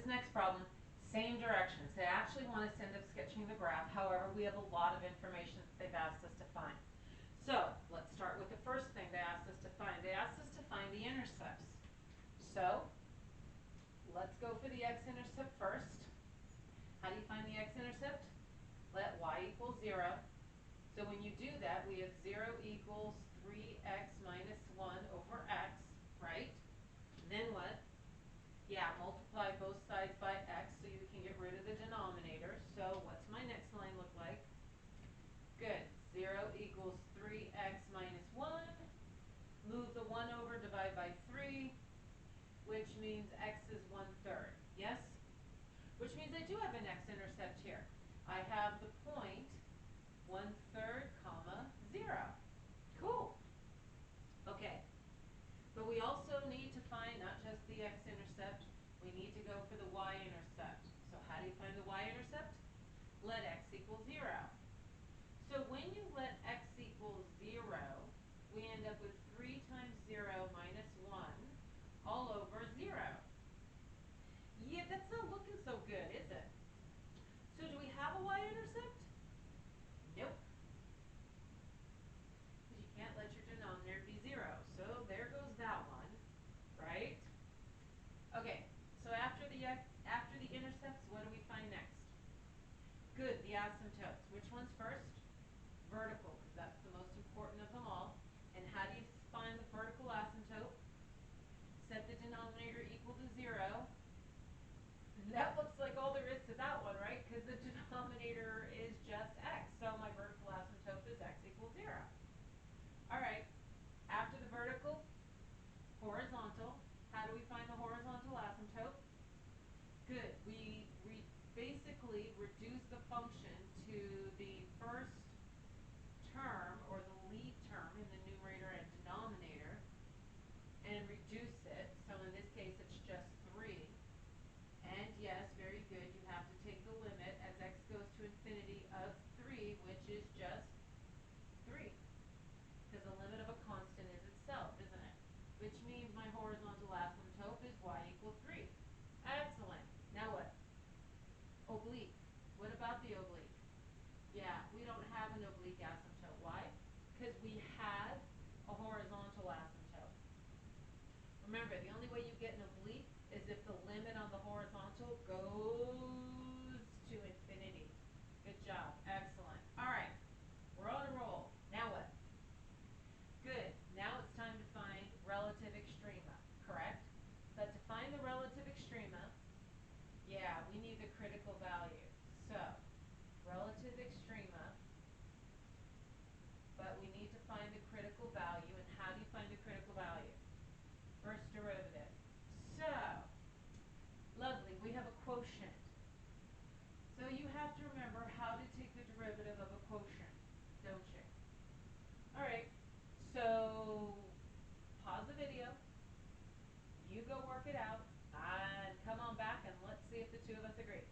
this next problem, same directions. They actually want us to end up sketching the graph. However, we have a lot of information that they've asked us to find. So let's start with the first thing they asked us to find. They asked us to find the intercepts. So let's go for the x-intercept first. How do you find the x-intercept? Let y equal 0. So when you do that, we have 0 equals 3x minus 1 over x, right? Then what? Yeah, multiply both sides by x so you can get rid of the denominator. So what's my next line look like? Good. 0 equals 3x minus 1. Move the 1 over, divide by 3, which means x is 1/3. Yes? Which means I do have an x-intercept here. I have the point 1/3, comma, 0. Cool. Okay. But we also need to find not just the x-intercept, we need to go for the y-intercept. So how do you find the y-intercept? Let x equal 0. So when you let x equal 0, we end up with 3 times 0 minus 1 all over 0. Yeah, that's not looking so good, is it? So do we have a y-intercept? Nope. Because you can't let your denominator be 0. So there goes that one, right? Okay, so after the intercepts, what do we find next? Good, the asymptotes. Which one's first? Vertical, because that's the most important of them all. And how do you find the vertical asymptote? Set the denominator equal to 0. And that looks like all there is to that one, right? Because the denominator is just x. So my vertical asymptote is x equals 0. All right, after the vertical, horizontal. How do we find the horizontal asymptote? Good. We basically reduce the function to the first term, or the lead term in the numerator and denominator, and reduce it. So in this case, it's just 3. And yes, very good, you have to take the limit as x goes to infinity of 3, which is just 3. Because the limit of a constant is itself, isn't it? Which means my horizontal asymptote is y equals 3. Excellent. Now what? Oblique. What about the oblique? Yeah, we don't have an oblique asymptote. Why? Because we had a horizontal asymptote. Remember, the only way you get an oblique is if the limit on the horizontal goes to infinity. Good job. Excellent. All right. We're on a roll. Now what? Good. Now it's time to find relative extrema, correct? But to find the relative extrema, yeah, we need the critical value. So, relative extrema, but we need to find the critical value. And how do you find the critical value? First derivative. So, lovely, we have a quotient. So you have to remember how to take the derivative of a quotient, don't you? All right, so pause the video, you go work it out, and come on back and let's see if the two of us agree.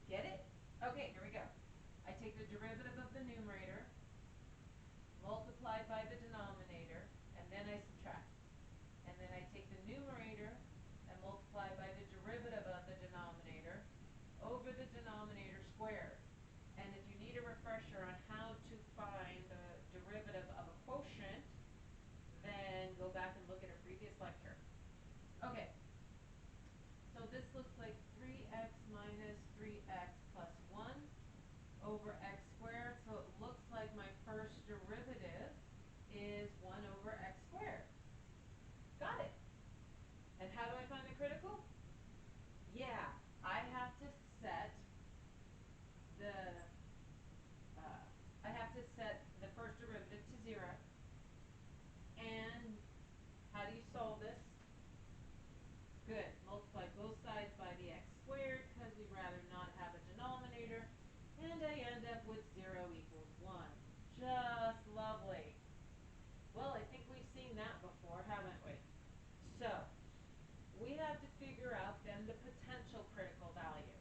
Get it? Okay, here we go. I take the derivative of the numerator, multiplied by the denominator, and then I subtract. And then I take the numerator and multiply by the derivative of the denominator over the denominator squared. And if you need a refresher on how to find the derivative of a quotient, then go back and look at a previous lecture. Okay, so this looks like 3x minus 3x plus 1 over x squared. So it looks like my first derivative is 1 over x squared. Got it. And how do I find the critical? Yeah, I have to set the first derivative to 0. And how do you solve this? Good. Multiply both sides by the x squared because we'd rather not have a denominator. And I end up with 0 equals 1. Just lovely. Well, I think we've seen that before, haven't we? So, we have to figure out then the potential critical value.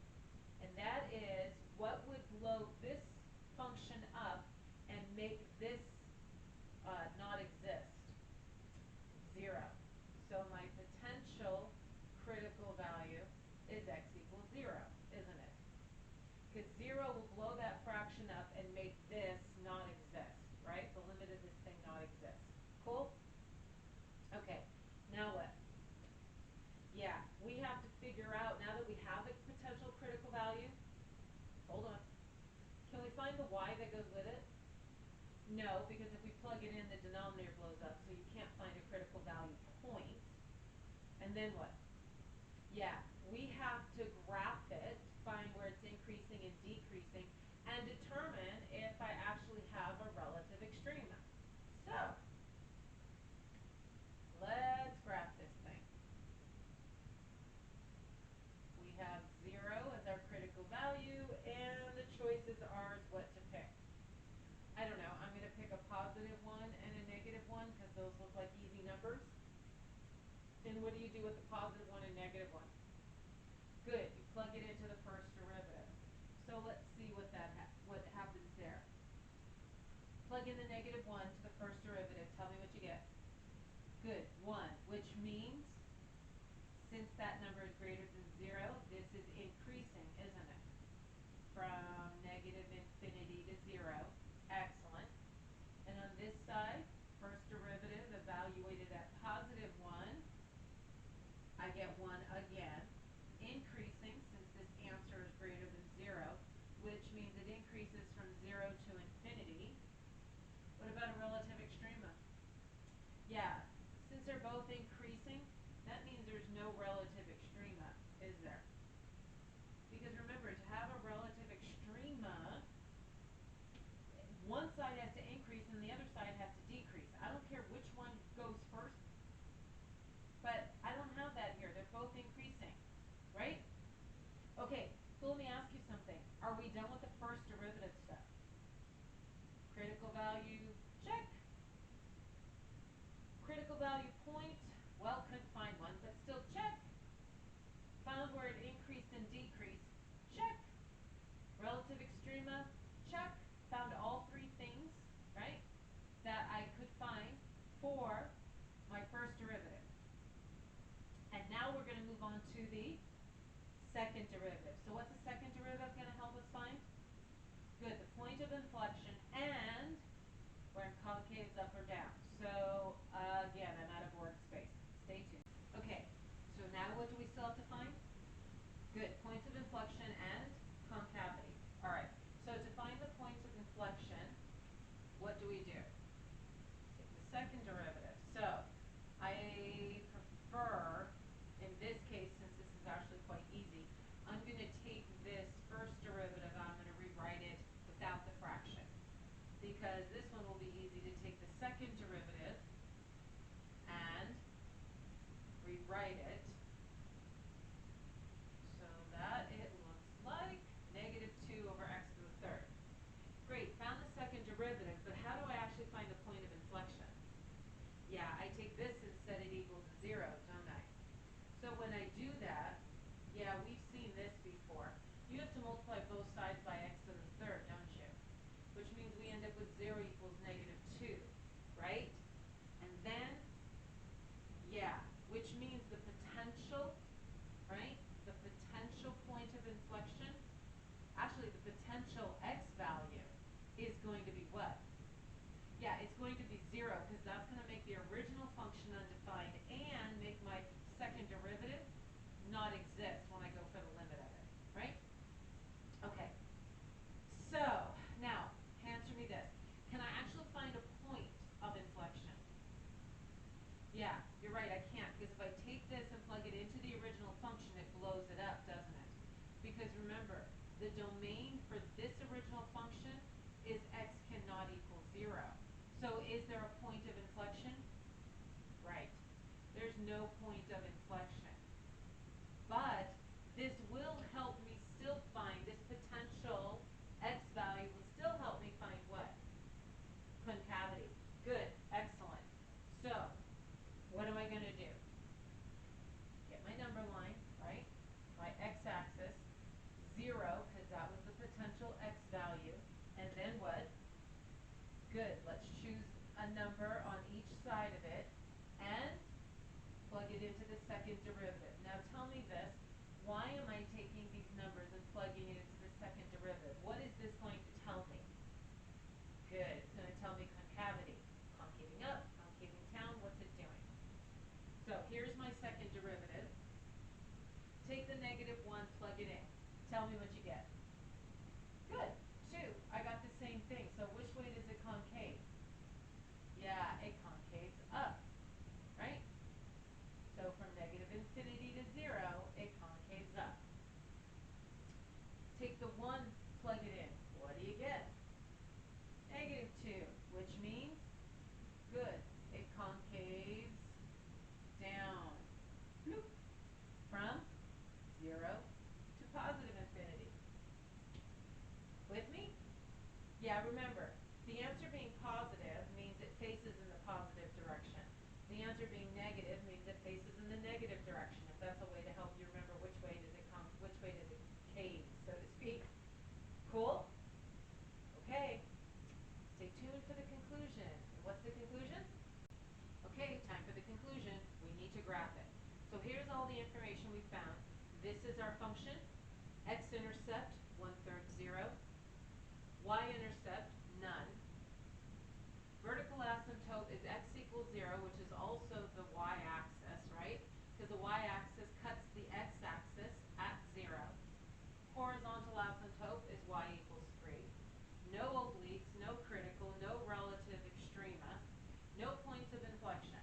And that is what would blow this function up and make this not exist. 0. So my potential critical value we have to figure out, now that we have the potential critical value, hold on, can we find the y that goes with it? No, because if we plug it in, the denominator blows up, so you can't find a critical value point. And then what? Yeah, we have to graph it, find where it's increasing and decreasing, and determine if I actually have a relative extrema. So, let's graph this thing. We have 0 as our critical value, and the choices are what to pick. I don't know, I'm going to pick a positive one and a negative one because those look like easy numbers. And what do you do with the positive one and negative one? Good, you plug it into the first derivative. So let's see what what happens there. Plug in the negative 1 to the first derivative. Tell me what you get. Good, 1, which means since that number is greater than 0, this is increasing, isn't it? From negative infinity to 0. Excellent. And on this side, first derivative evaluated at positive 1, I get 1 again. Increasing, since this answer is greater than 0, which means it increases from 0 to infinity. What about a relative extrema? Yeah, since they're both increasing, that means there's no relative extrema, is there? Because remember, to have a relative extrema, one side has to increase and the other side has to decrease. I don't care which one goes first, but I don't have that here. They're both increasing, right? Okay, so let me ask you something. Are we done with the first derivative stuff? Critical value, check. Critical value point, well, couldn't find one, but still check. Found where it increased and decreased, check. Relative extrema, check. Found all three things, right, that I could find for my first derivative. And now we're going to move on to the second derivative. So what's the second derivative going to help us find? Good, the point of inflection and where concave's up or down. So again, I'm out of workspace. Stay tuned. Okay, so now what do we still have to find? Good, points of inflection and concavity. All right, so to find the points of inflection, what do we do? Take the second derivative. So I prefer, in this case, since this is actually quite easy, I'm going to take this first derivative, I'm going to rewrite it without the fraction. Because this one will be easy to take the second derivative and rewrite it so that it looks like negative 2 over x to the third. Great, found the second derivative, but how do I actually find the point of inflection? Yeah, I take this and set it equal to 0, don't I? So when I do that, yeah, we've seen this before. You have to multiply both sides by x to the third, don't you? Which means we end up with 0 equals negative 2, right? And then, yeah, which means the potential, right? The potential point of inflection, actually the potential x value is going to be what? Yeah, it's going to be 0 because that's going to make the original function undefined and make my second derivative not exist when I go for the limit of it, right? Okay. So, now, answer me this. Can I actually find a point of inflection? Yeah, you're right, I can't, because if I take this and plug it into the original function, it blows it up, doesn't it? Because remember, the domain for this original function is x cannot equal 0. So is there a point of inflection? Right. There's no point of inflection. But this will help me still find, this potential x value will still help me find what? Concavity. Good. Excellent. So, what am I going to do? Get my number line, right? My x-axis, 0, because that was the potential x value. And then what? Good. Let's choose a number on each side of it and plug it take the -1, plug it in. Tell me what you get. Good. 2. I got the same thing. So which way does it concave? Yeah, it concaves up, right? So from -infinity to 0, it concaves up. Take the 1, plug it in. What do you get? -2, which means, good, it concaves down. Bloop. From 0 to +infinity. With me? Yeah, remember, the answer being positive means it faces in the positive direction. The answer being negative means it faces in the negative direction, if that's a way to help you remember which way does it cave, so to speak. Cool? Okay. Stay tuned for the conclusion. And what's the conclusion? Okay, time for the conclusion. We need to graph it. So here's all the information we found. This is our function. X-intercept, 1/3 0. Y-intercept, none. Vertical asymptote is x equals 0, which is also the y-axis, right? Because the y-axis cuts the x-axis at 0. Horizontal asymptote is y equals 3. No obliques, no critical, no relative extrema, no points of inflection.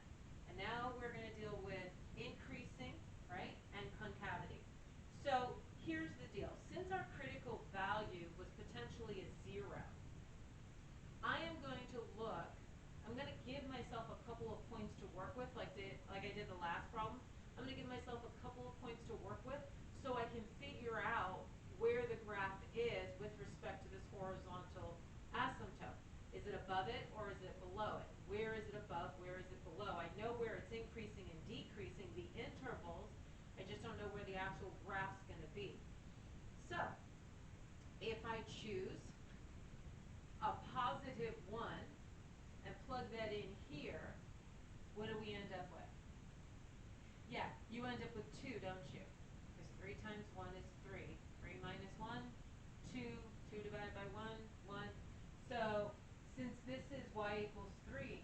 And now we're going to deal with increasing, right, and concavity. So here's the deal. Since our critical value was potentially a 0, I am going to look, I'm going to give myself a couple of points to work with, like I did the last problem. I'm going to give myself a couple of points to work with so I can figure out where the graph is with respect to this horizontal asymptote. Is it above it or is it below it? Where is it above? Where is it below? I know where it's increasing and decreasing, the intervals. I just don't know where the actual graph's going to be. So, if I choose a +1 and plug that in here, what do we end up with? Yeah, you end up with 2, don't you? Because 3 times 1 is 3. 3 minus 1, 2. 2 divided by 1, 1. So, since this is y equals 3,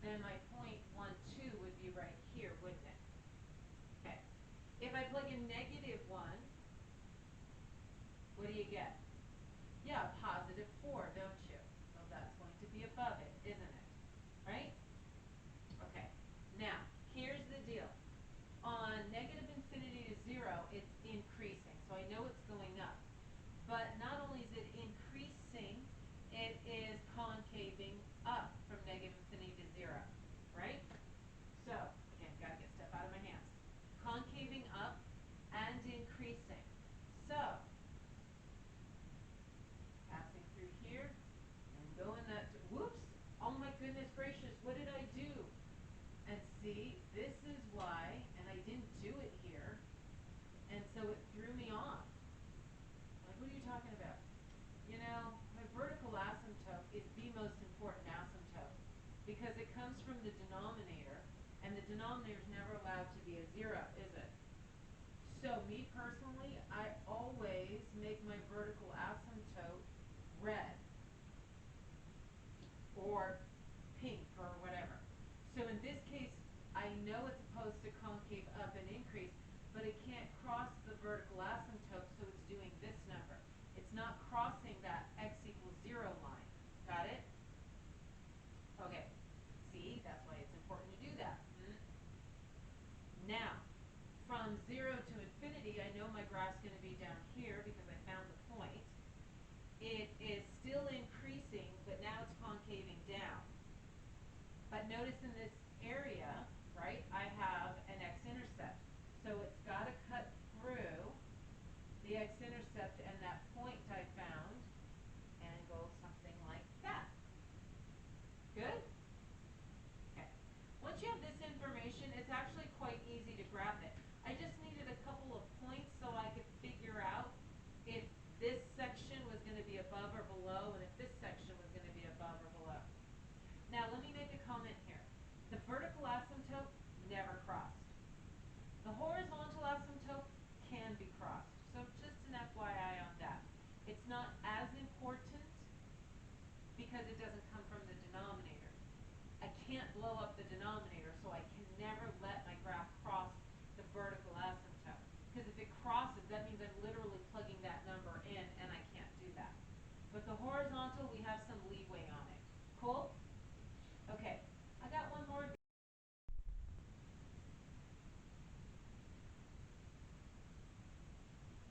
then my point 1, 2 would be right here, wouldn't it? Okay. If I plug in -1, what do you get? Yeah, +4, don't you? So that's going to be above it, isn't it? Right? Okay. Now, here's the deal. On -infinity to 0, it's increasing. So I know it's going up. But not only is it increasing, it is concaving up from -infinity to 0. Right? So, again, got to get stuff out of my hands. Concaving up and increasing. So, passing through here and going that, whoops, oh my goodness gracious, what did I do? And see, this is why, and I didn't do it here, and so it threw me off. Like, what are you talking about? You know, my vertical asymptote is the most important asymptote because it comes from the denominator, and the denominator is never allowed to be a 0, is it? So me personally, I always make my vertical asymptote red or pink or whatever. So in this case, I know it's supposed to concave up and increase, but it can't cross the vertical asymptote, so it's doing this number. It's not crossing that x equals 0 line. Got it? Okay. See, that's why it's important to do that. Now, from 0 to infinity, I know my graph's going to be down here because I found the point. It is still increasing, but now it's concaving down. But notice in this area, right, I have an x-intercept. So it's got to cut through the x-intercept and that point I found and go something like that. Good? Okay. Once you have this information, it's actually quite easy to graph it. I just needed a couple of points so I could figure out if this section was going to be above or below and if this section was going to be above or below. Now, let me make a comment here. The vertical asymptote never crossed. The horizontal asymptote can be crossed. So just an FYI on that. It's not as important because it doesn't come from the denominator. I can't blow up the denominator, so I can never let my graph cross the vertical asymptote. Because if it crosses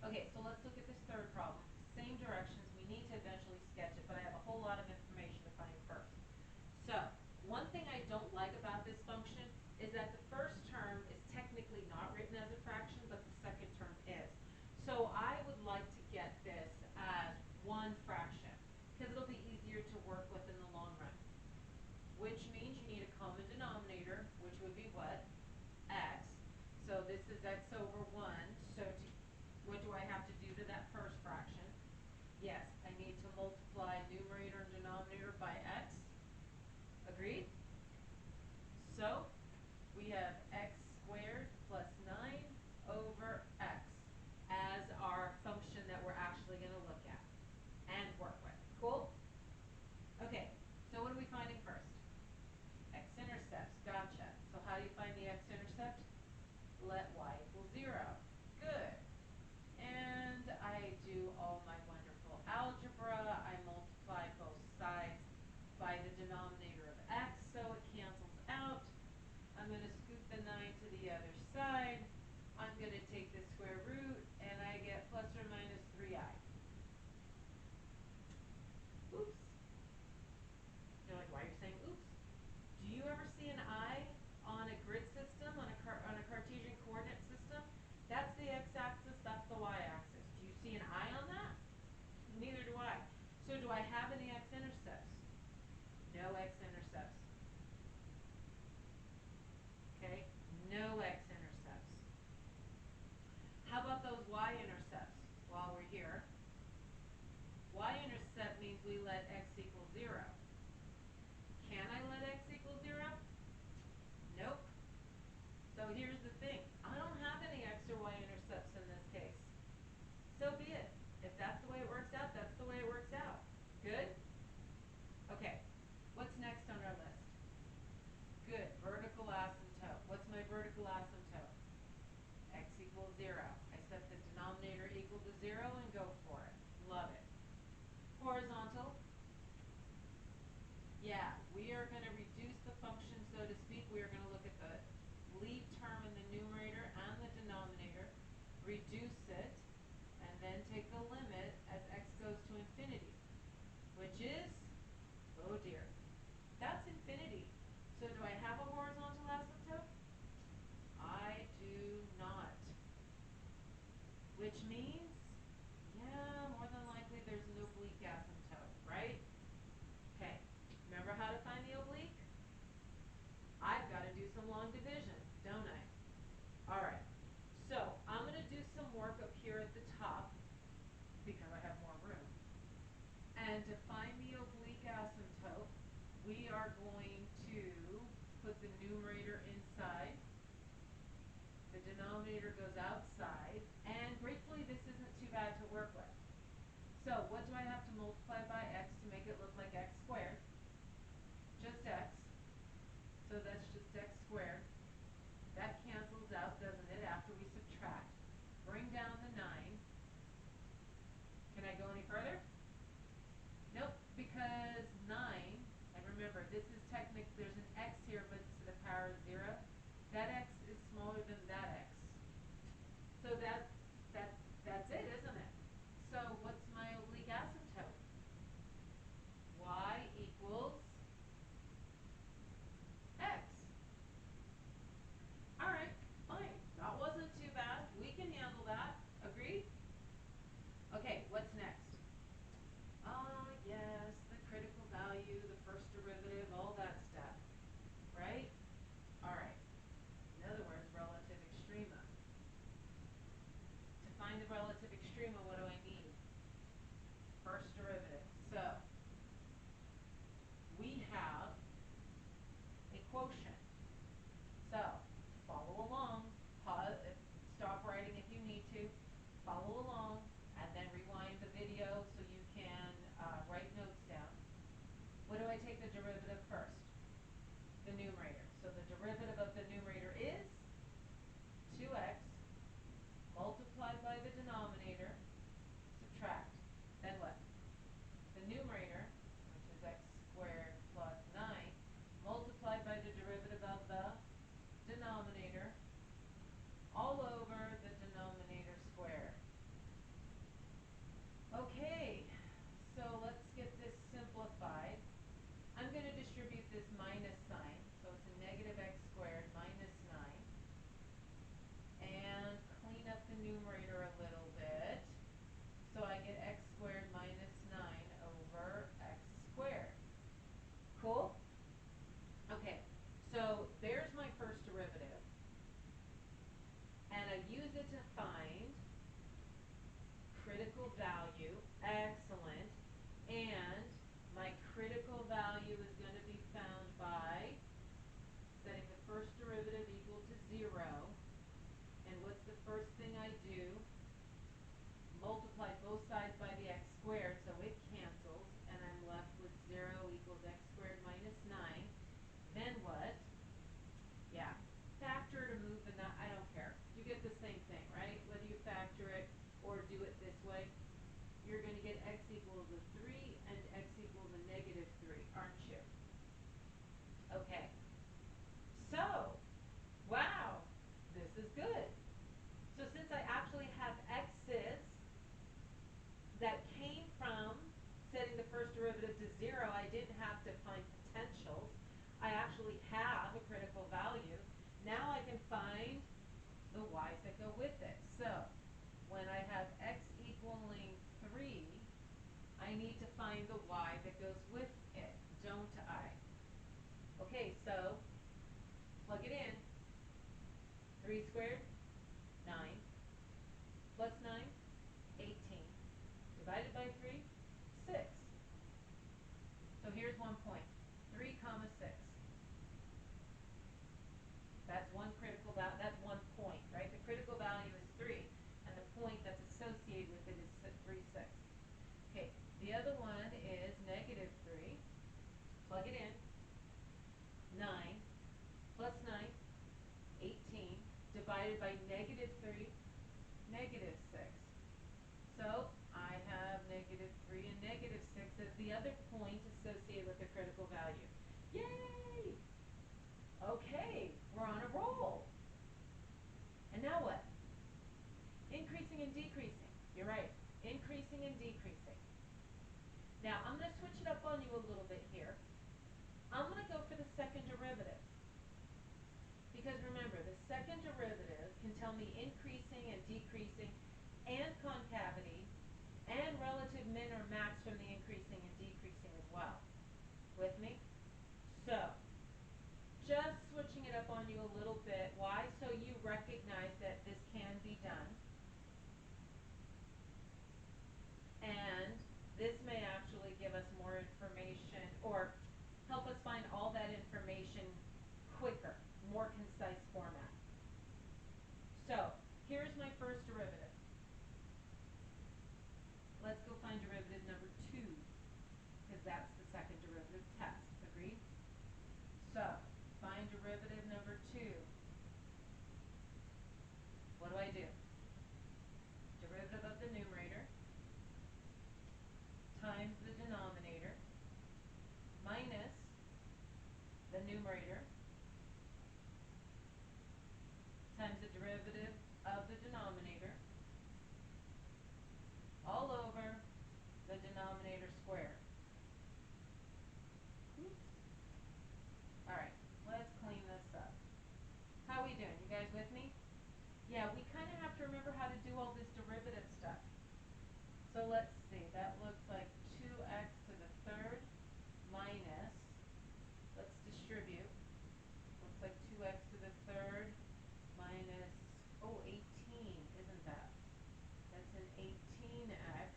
Okay, so let's look at this third problem. Same directions. We need to eventually sketch it, but I have a whole lot of information to find first. So, one thing I don't like about this function is that the first term is technically not written as a fraction, but the second term is. So I would like to get this as one fraction, because it'll be easier to work with in the long run. Which means you need a common denominator, which would be what? X. So this is x over 1. So what do I have to do to that first fraction? Yes, I need to multiply numerator and denominator by x. Agreed? So we have x squared plus 9 over x as our function that we're actually going to look at and work with. Cool? Okay, so what are we finding first? X-intercepts. Gotcha. So how do you find the x-intercept? Let y equal 0. Good. And I do all my wonderful algebra. I multiply both sides by the denominator of x, so it cancels out. I'm going to scoot the 9 to the other side. I'm going to take the square root, and I get plus or minus 3i. Oops. You're like, why are you saying oops? Do you ever see an I on a grid system, on a Cartesian coordinate system? That's the x-axis, that's the y-axis. Do you see an I on that? Neither do I. So do I have any x-intercepts? No x-intercepts. Okay? No x-intercepts. How about those y-intercepts while we're here? Y-intercept means we let x equal 0. Can I let x equal 0? Nope. So here's the thing. I don't have any x or y-intercepts in this case. So be it. If that's the way it works out, that's the way it works out. Good? Okay. What's next on our list? Good. Vertical asymptote. What's my vertical asymptote? X equals 0. I set the denominator equal to 0 and go for it. Love it. Horizontal. Yeah, we are going to reduce the function, so to speak. We are going to look at the lead term in the numerator and the denominator, reduce it, and then take the limit as x goes to infinity, which is, oh dear, that's infinity. So do I have a horizontal asymptote? I do not. Which means, yeah, more than likely there's an oblique asymptote, right? Okay, remember how to find the oblique? I've got to do some long division, don't I? All right, so I'm going to do some work up here at the top because I have more room. And to find the oblique asymptote, we are going to put the numerator inside. The denominator goes outside. And gratefully, this isn't too bad to work with. So what do I have to multiply by x to make it look like x squared? Just x. So that's just x squared. That cancels out, doesn't it, after we subtract. Bring down the 9. Can I go any further? Nope, because 9, and remember, this is technically, there's an x here, but it's to the power of 0. That x is smaller than that x. So that's it, isn't it? So what's my oblique asymptote? Y equals x. All right, fine. That wasn't too bad. We can handle that. Agreed? Okay, what's next? Ah, yes, the critical value, the first derivative, all that stuff. Right? All right. In other words, relative extrema. To find the relative extrema, what do I need? First derivative. So, we have a quotient. So, follow along. Pause, stop writing if you need to. Follow along, and then rewind the video so you can write notes down. What do I take the derivative first? The numerator. So the derivative of the numerator is 2x multiplied by the denominator, subtract. Then what? The numerator, which is x squared plus 9, multiplied by the derivative of the denominator, all over the denominator squared. Excellent. And my critical value is going to be found by setting the first derivative equal to 0. And what's the first thing I do? Multiply both sides by the x squared, so it cancels, and I'm left with 0 equals x squared minus 9. Then what? Yeah, factor to move the 9, I don't care. You get the same thing, right? Whether you factor it or do it this way, you're going to get x equals a 3 and x equals a negative 3, aren't you? Okay, so, wow, this is good. So since I actually have x's that came from setting the first derivative to 0, I didn't have to find potentials. I actually have a critical value. Now I can find the y's that go with it. So when I have x equaling 3, I need to find the y that goes with it, don't I? Okay, so plug it in. 3 squared, 9, plus 9, 18, divided by 3, 6. So here's 1 point, 3 comma 6. That's one critical value, that's 1 point, right? The critical value is 3, and the point that's associated with it is 3, 6. Okay, the other one is negative 3. Plug it in. 9 plus 9, 18, divided by negative 3, negative 6. So I have negative 3 and negative 6 as the other point associated with the critical value. Yay! Okay, we're on a roll. And now what? Increasing and decreasing. You're right. Increasing and decreasing. Now, I'm going to switch it up on you a little bit here. I'm going to go for the second derivative. Because remember, the second derivative can tell me increasing and decreasing and concavity and relative min or max from the increasing and decreasing as well. With me? So, just switching it up on you a little bit. Why? So you recognize that this can be done. And this may actually give us more information or help us find all that information quicker, more concise format. So here's my first derivative. Let's go find derivative number 2, because that's the second derivative test. Agreed? So find derivative number 2. What do I do? Derivative of the numerator times the denominator minus the numerator times the derivative of the denominator all over the denominator squared. Oops. All right, let's clean this up. How are we doing? You guys with me? Yeah, we kind of have to remember how to do all this derivative stuff. So let's see. That looks like 2x to the third minus, let's distribute. Looks like 2x to the third minus, oh, 18, isn't that? That's an 18x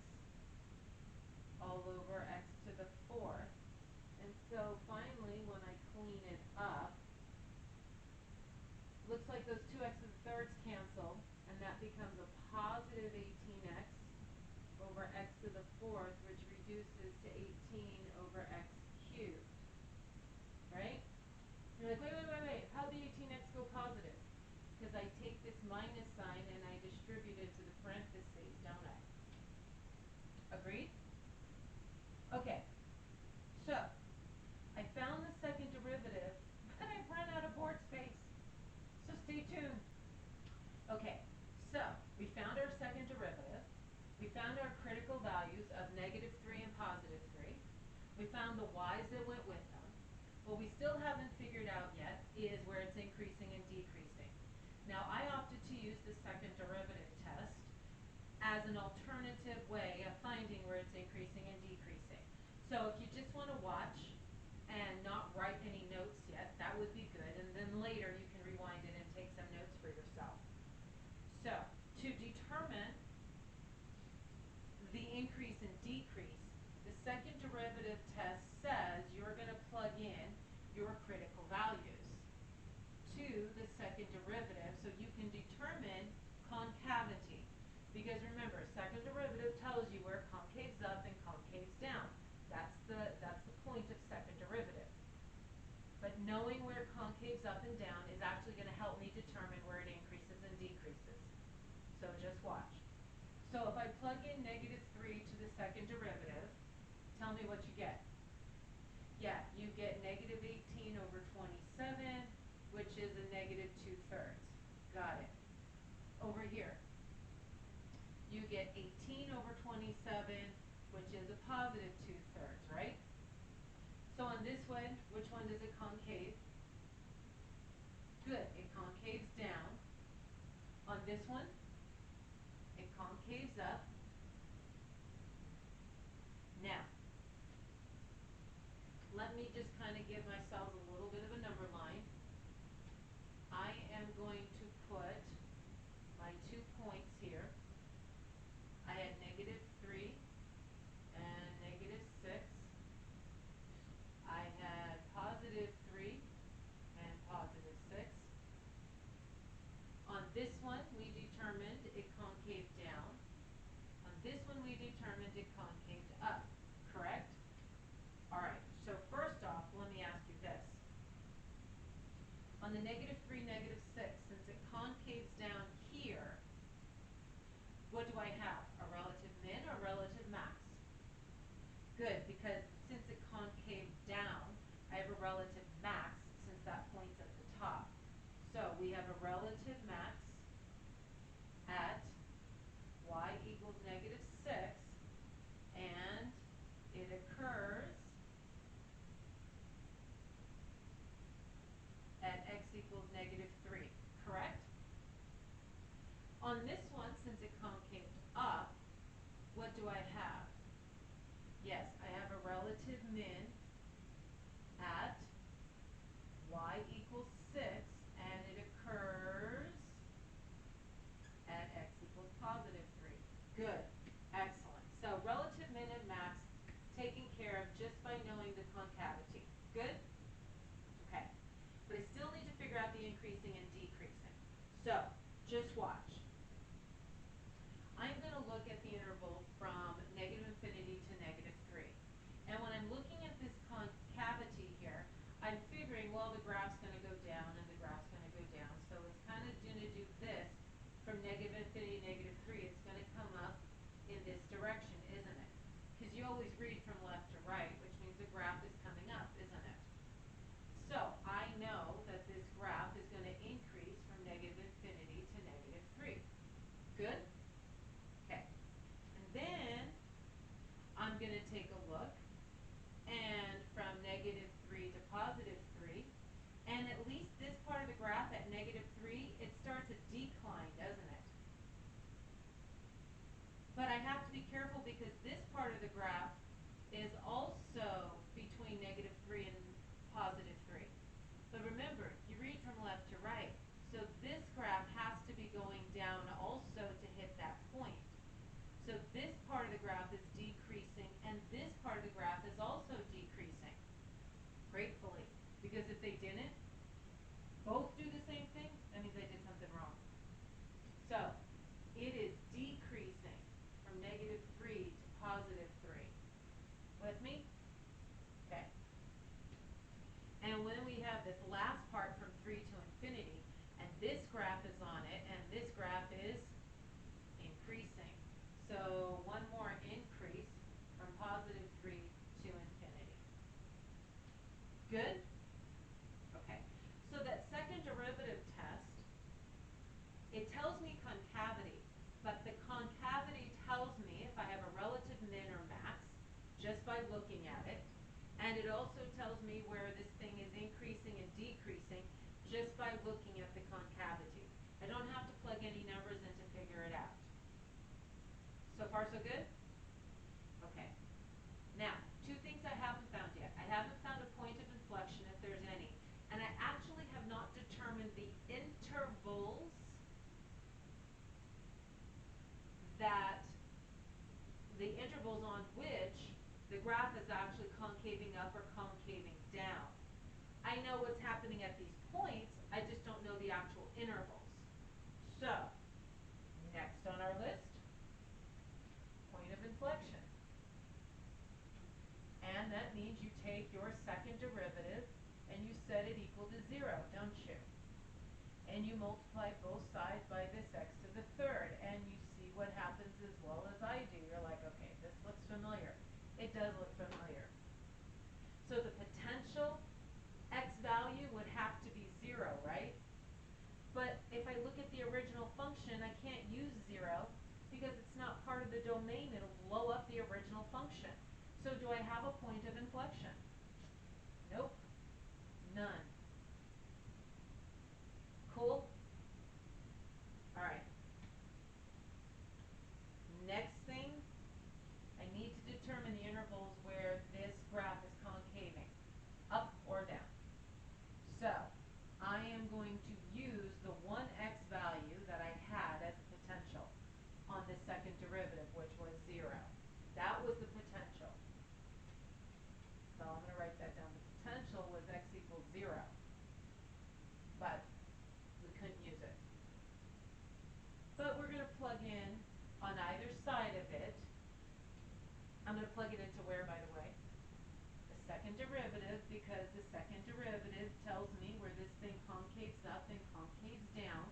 all over x to the fourth. And so finally, when I clean it up, looks like those 2x to the thirds cancel, and that becomes a positive 18x over x to the fourth, which reduces to 18 over x cubed. Right? You're like, wait. How'd the 18x go positive? Because I take this minus sign and I distribute it to the parentheses, don't I? Agreed? Okay. So, I found the second derivative, but I've run out of board space. So stay tuned. Okay, so we found our second derivative. We found our critical values of negative 3 and positive 3. We found the y's that went with them. What we still haven't figured out yet is where it's increasing and decreasing. Now, I opted to use the second derivative test as an alternative way of finding where it's increasing and decreasing. So if you just want to watch and not write any notes yet, that would be good. And then later you can rewind it and take some notes for yourself. So to determine the increase increase and decrease, the second derivative test says you're going to plug in your critical values to the second derivative so you can determine concavity. Because remember, second derivative tells you where concave's up and concave's down. That's the point of second derivative. But knowing where concave's up and down is actually going to help me determine where it increases and decreases. So just watch. So if I plug in -3 to the second derivative, tell me what you get. Yeah, you get -18 over 27, which is a -2/3. Got it. Over here, you get 18 over 27, which is a +2/3, right? So on this one, which one does it concave? Good, it concaves down. On this one, it concaves up. Now, let me just kind of give myself a little bit of a number line. I am going to put my 2 points here. I had -3 and -6. I had +3 and +6. On this one, we determined it concaved down. On this one, we determined it concaved up. Correct? All right. So first off, let me ask you this. On the -3, -6, since it concaves down here, what do I have? A relative min or relative max? Good, because since it concaved down, I have a relative max since that point's at the top. So we have a relative max at y equals -6, and it occurs at x equals -3, correct? On this one, since it concaved up, what do I have? Yes, I have a relative min at y equals 6, and it occurs at x equals +3. Good. Excellent. So relative min and max taken care of just by knowing the concavity. Good? Okay. But I still need to figure out the increasing and decreasing. So, just watch. I'm going to look at the interval from -infinity to -3. And when I'm looking at this concavity here, I'm figuring, well, the graph's going to go down and the graph's going to go down. So it's kind of going to do this from -infinity to -3. It's going to come up in this direction, isn't it? Because you always read from left to right, which means the graph is coming up, isn't it? So I know that this graph is going to increase from -infinity to -3. Good? Okay. And then I'm going to take a look, and from -3 to +3, and at least this part of the graph at -3, it starts a decline, doesn't it? But I have to be careful because this part of the graph is also between -3 and +3. But remember, you read from left to right. So this graph has to be going down also to hit that point. So this part of the graph is decreasing, and this part of the graph is also decreasing. Gratefully. Because if they didn't both do the same thing, that means I did something wrong. So it is decreasing from -3 to +3. With me? Okay. And when we have this last part from 3 to infinity, and this graph is on it, and this graph is increasing. So one more increase from +3 to infinity. Good? Okay. So that second derivative test, it tells me concavity, but the concavity tells me if I have a relative min or max just by looking at it, and it also tells me where this thing is increasing and decreasing just by looking at the concavity. I don't have to plug any numbers in to figure it out. So far, so good? Okay. Now, two things I haven't found yet. I haven't found a point of inflection if there's any, and I actually have not determined the intervals that intervals on which the graph is actually concaving up or concaving down. I know what's happening at these points, I just don't know the actual intervals. So, next on our list, point of inflection. And that means you take your second derivative and you set it equal to 0, don't you? And you multiply both sides by this x to the third, and you see what happens as well as I do. You're like, okay, this looks familiar. It does look familiar. So the potential x value would have to be 0, right? But if I look at the original function, I can't use 0 because it's not part of the domain. It'll blow up the original function. So do I have a point of inflection? Nope. None. Cool? All right. Next thing, I need to determine the intervals where this graph is concaving, up or down. So, I am going to use the 1x value that I had as a potential on the second derivative, which was 0. That was the potential. So I'm going to write that down. The potential was x equals 0. But we couldn't use it. But we're going to plug in on either side of it. I'm going to plug it into where, by the way? The second derivative, because the second derivative tells me where this thing concaves up and concaves down.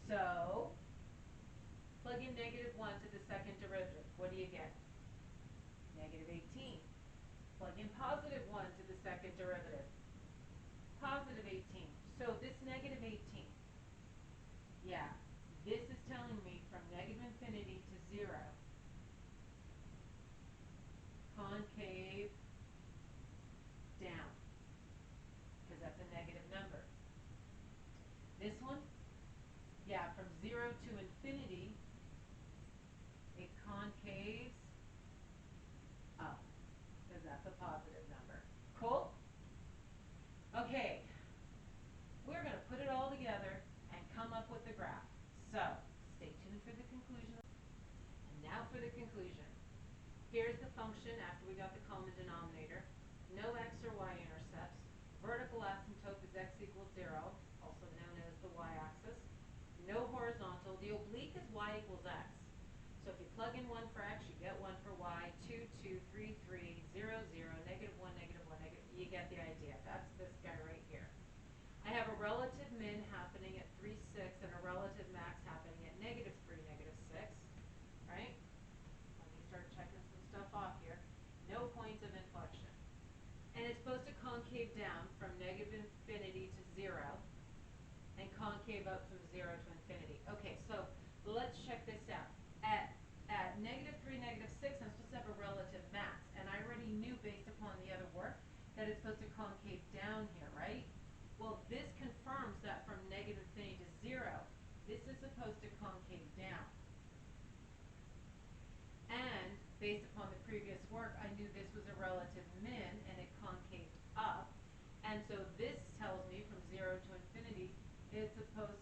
So, plug in -1 to the second derivative. What do you get? -18. Plug in +1 to the second derivative. +18. So this -18, yeah, this is telling me from -infinity to 0, concave down, because that's a negative number. This one, yeah, from 0 to infinity, it concaves up, because that's a positive number. Cool? Okay, we're going to put it all together and come up with the graph. So, stay tuned for the conclusion. And now for the conclusion. Here's the function after we got the common denominator. No x or y intercepts. Vertical asymptote is x equals 0, also known as the y-axis. No horizontal. The oblique is y equals x. So if you plug in 1 for x, you get 1 for y. 2, 2, 3, 3, 0, 0, -1, -1, negative. You get the idea. That's this guy right here. I have a relative min happening at 3, 6, and a relative max happening at -3, -6, right? Let me start checking some stuff off here. No points of inflection. And it's supposed to concave down from -infinity to 0 and concave up from 0 to infinity. Okay, so let's check this out. At -3, -6, I'm supposed to have a relative max. And I already knew based upon the other work that it's supposed to concave down here, right? Well, this confirms that from -infinity to 0, this is supposed to concave down. And based upon the previous work, I knew this was a relative min and it concaved up. And so this tells me from 0 to infinity, it's supposed